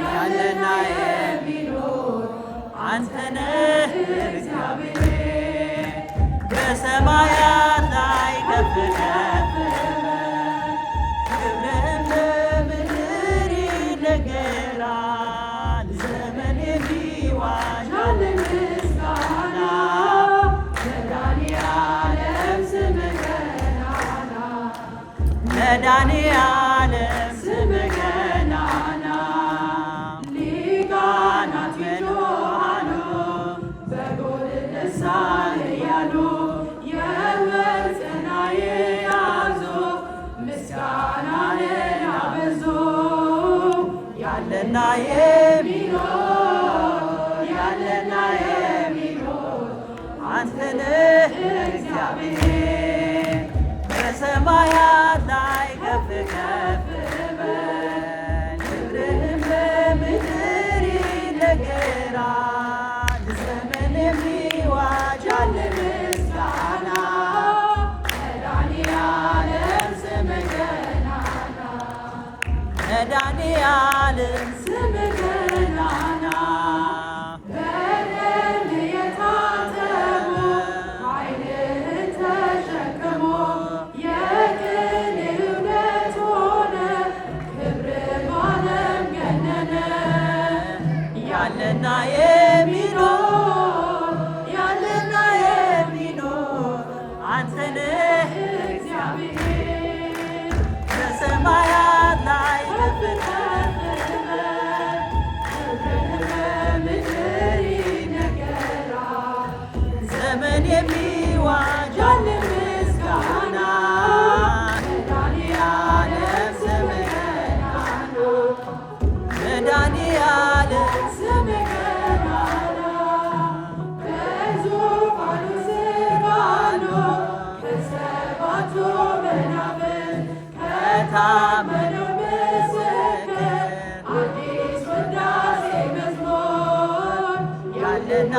ያለና የሚኖር አንተ ነህ እግዚአብሔር በሰማያት ላይ ከፍ ከፍ ክብርህም በምድር ይነገራል። ዘመን የሚዋጅ ያለ ምስጋና መድኃኔዓለም ስምህ ገናና መድኃኔዓለም ስምህ ገናና ሊቃናት ሜዶሃኖ በጎል ደስ እያሉ የወር ጽናዬ ያዙ ምስጋናህን አበዙ። ያለና የሚኖር አንተ ነህ እግዚአብሔር በሰማያት ላይ ከፍ ከፍ በል ክብርህም በምድር ይነገራል። ዘመን የሚዋጅ ያለ ምስጋና መድኃኔዓለም ስምህ ገናና መድኃኔዓለም ስምህ ገናና በደም የታጠቡ ኃይልህን ተሸክሞ የቅኔ እውነት ሆነ ክብርህ በዓለም ገነነ። ያለና የሚኖር አንተ ነህ እግዚአብሔር በሰማያት ላይ ከፍ ከፍ በል ክብርህ በምድር ይነገራል። ዘመን የሚዋጅ ያለ ምስጋና መድኃኔዓለም ስምህ ገናና መድኃኔዓለም ስምህ ገናና በዙፋኑ ስር ባሉ ከሰባቱ መናፍስት ከታመነው ምስክር አዲስ ውዳሴ መዝሙር ያለና